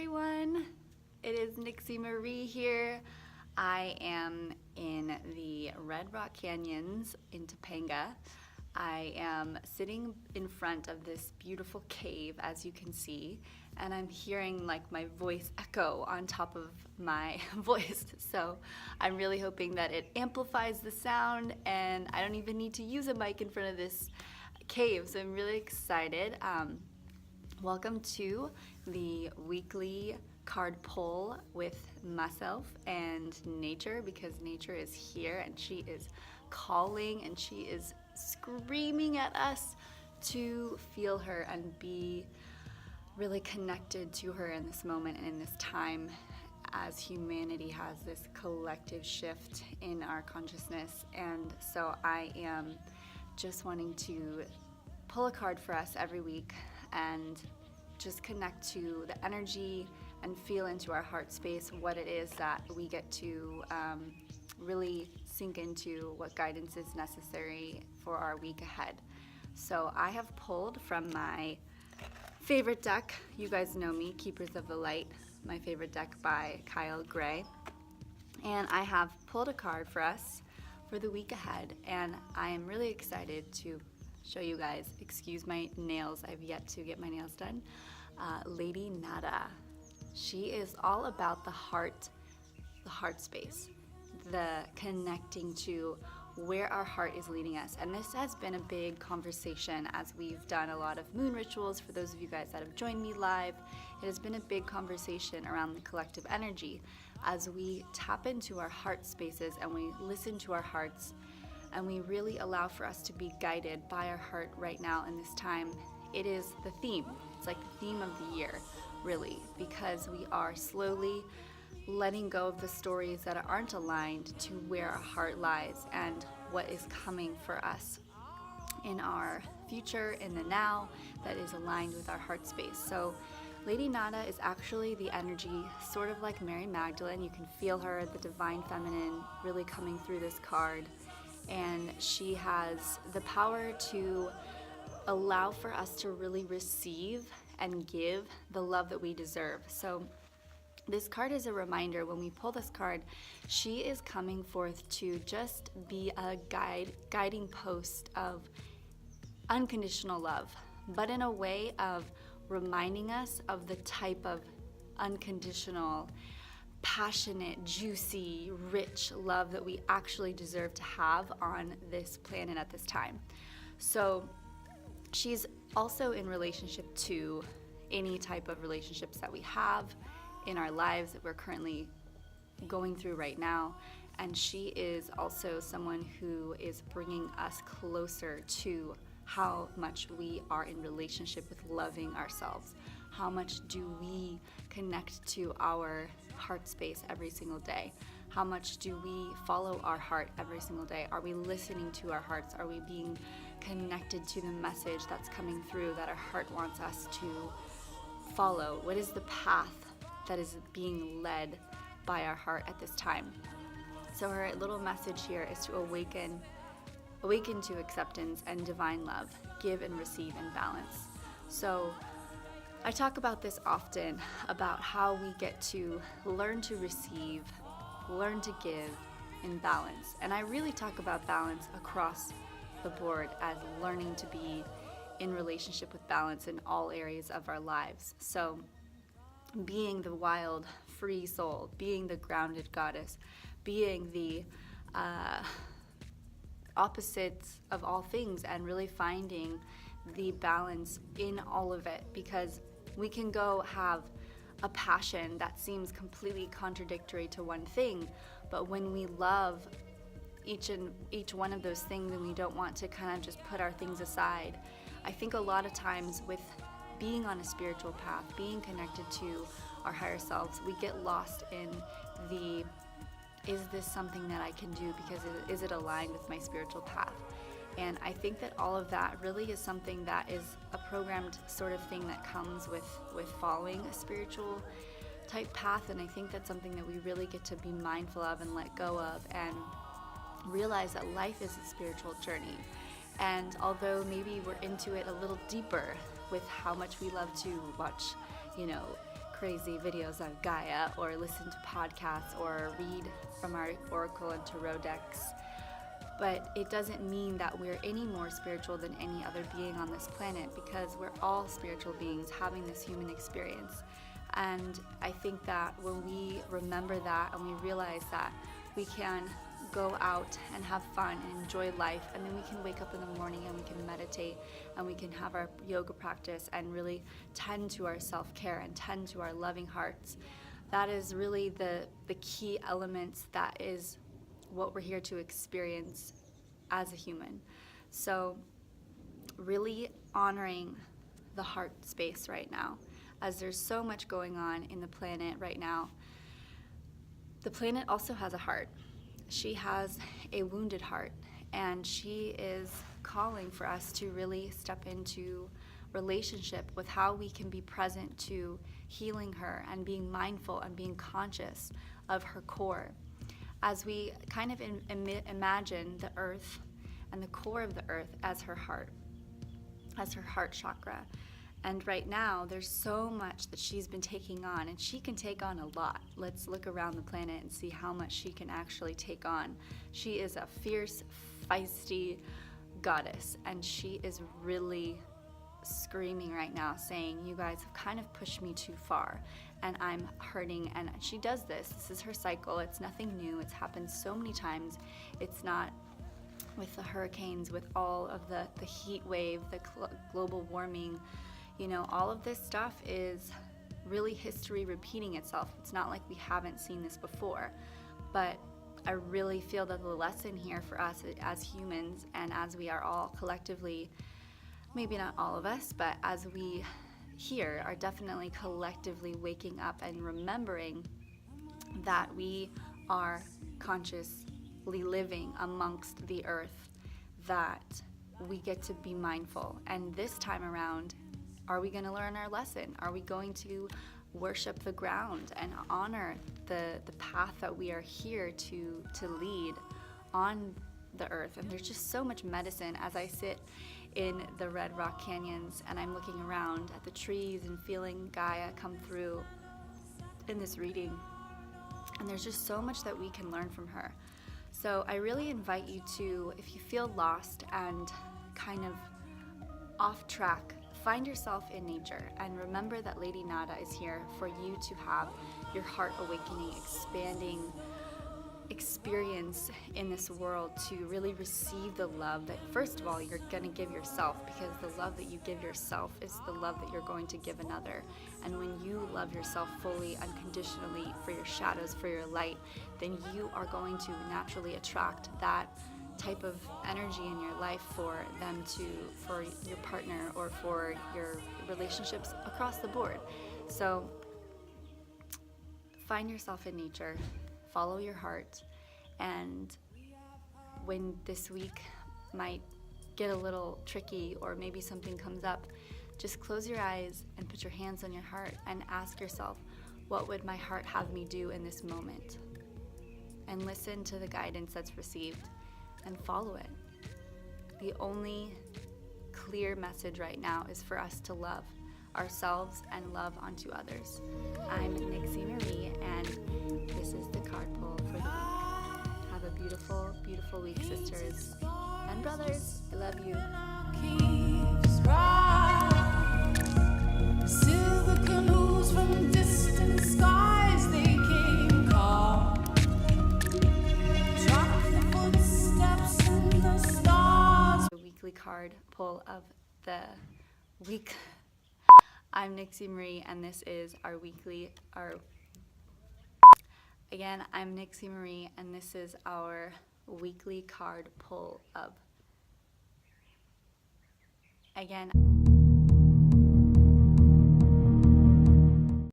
everyone. It is Nixie Marie here. I am in the Red Rock Canyons in Topanga. I am sitting in front of this beautiful cave, as you can see, and I'm hearing like my voice echo on top of my voice. So I'm really hoping that it amplifies the sound and I don't even need to use a mic in front of this cave. So I'm really excited. Welcome to the weekly card pull with myself and nature, because nature is here and she is calling and she is screaming at us to feel her and be really connected to her in this moment and in this time, as humanity has this collective shift in our consciousness. And so I am just wanting to pull a card for us every week and just connect to the energy and feel into our heart space what it is that we get to really sink into, what guidance is necessary for our week ahead. So I have pulled from my favorite deck. You guys know me, Keepers of the Light, my favorite deck by Kyle Gray. And I have pulled a card for us for the week ahead, and I am really excited to show you guys. Excuse my nails, I've yet to get my nails done. Lady Nada. She is all about the heart space, the connecting to where our heart is leading us. And this has been a big conversation as we've done a lot of moon rituals. For those of you guys that have joined me live, it has been a big conversation around the collective energy as we tap into our heart spaces and we listen to our hearts and we really allow for us to be guided by our heart right now in this time. It is the theme. It's like the theme of the year, really, because we are slowly letting go of the stories that aren't aligned to where our heart lies and what is coming for us in our future, in the now, that is aligned with our heart space. So Lady Nada is actually the energy, sort of like Mary Magdalene. You can feel her, the divine feminine, really coming through this card. And she has the power to allow for us to really receive and give the love that we deserve. So this card is a reminder. When we pull this card, she is coming forth to just be a guiding post of unconditional love, but in a way of reminding us of the type of unconditional, passionate, juicy, rich love that we actually deserve to have on this planet at this time. So she's also in relationship to any type of relationships that we have in our lives that we're currently going through right now. And she is also someone who is bringing us closer to how much we are in relationship with loving ourselves. How much do we connect to our heart space every single day? How much do we follow our heart every single day? Are we listening to our hearts? Are we being connected to the message that's coming through that our heart wants us to follow? What is the path that is being led by our heart at this time? So her little message here is to awaken to acceptance and divine love, give and receive in balance. So I talk about this often, about how we get to learn to receive, learn to give in balance. And I really talk about balance across the board as learning to be in relationship with balance in all areas of our lives. So being the wild, free soul, being the grounded goddess, being the opposites of all things, and really finding the balance in all of it, because we can go have a passion that seems completely contradictory to one thing, but when we love each one of those things and we don't want to kind of just put our things aside, I think a lot of times with being on a spiritual path, being connected to our higher selves, we get lost in the, is this something that I can do because is it aligned with my spiritual path? And I think that all of that really is something that is a programmed sort of thing that comes with following a spiritual type path. And I think that's something that we really get to be mindful of and let go of, and realize that life is a spiritual journey. And although maybe we're into it a little deeper with how much we love to watch, crazy videos on Gaia or listen to podcasts or read from our Oracle and Tarot decks. But it doesn't mean that we're any more spiritual than any other being on this planet, because we're all spiritual beings having this human experience. And I think that when we remember that and we realize that we can go out and have fun and enjoy life, and then we can wake up in the morning and we can meditate and we can have our yoga practice and really tend to our self-care and tend to our loving hearts, that is really the key elements that is what we're here to experience as a human. So really honoring the heart space right now, as there's so much going on in the planet right now. The planet also has a heart. She has a wounded heart, and she is calling for us to really step into relationship with how we can be present to healing her and being mindful and being conscious of her core. As we kind of imagine the earth and the core of the earth as her heart chakra. And right now, there's so much that she's been taking on, and she can take on a lot. Let's look around the planet and see how much she can actually take on. She is a fierce, feisty goddess, and she is really screaming right now, saying, you guys have kind of pushed me too far, and I'm hurting. And she does this. This is her cycle. It's nothing new. It's happened so many times. It's not with the hurricanes, with all of the heat wave, the global warming. You know, all of this stuff is really history repeating itself. It's not like we haven't seen this before. But I really feel that the lesson here for us as humans, and as we are all collectively, maybe not all of us, but as we here are definitely collectively waking up and remembering that we are consciously living amongst the earth, that we get to be mindful. And this time around, are we going to learn our lesson? Are we going to worship the ground and honor the path that we are here to lead on the earth? And there's just so much medicine as I sit in the Red Rock Canyons and I'm looking around at the trees and feeling Gaia come through in this reading. And there's just so much that we can learn from her. So I really invite you to, if you feel lost and kind of off track, find yourself in nature and remember that Lady Nada is here for you to have your heart awakening, expanding experience in this world, to really receive the love that, first of all, you're going to give yourself, because the love that you give yourself is the love that you're going to give another. And when you love yourself fully, unconditionally, for your shadows, for your light, then you are going to naturally attract that type of energy in your life for your partner or for your relationships across the board. So find yourself in nature, follow your heart, and when this week might get a little tricky or maybe something comes up, just close your eyes and put your hands on your heart and ask yourself, what would my heart have me do in this moment? And listen to the guidance that's received and follow it. The only clear message right now is for us to love ourselves and love onto others. I'm Nixie Marie, and this is the card pull for the week. Have a beautiful, beautiful week, sisters and brothers. I love you. Silver canoes from distant skies, they came calm. Track the footsteps in the stars. The weekly card pull of the week. I'm Nixie Marie, and this is I'm Nixie Marie, and this is our weekly card pull of, again,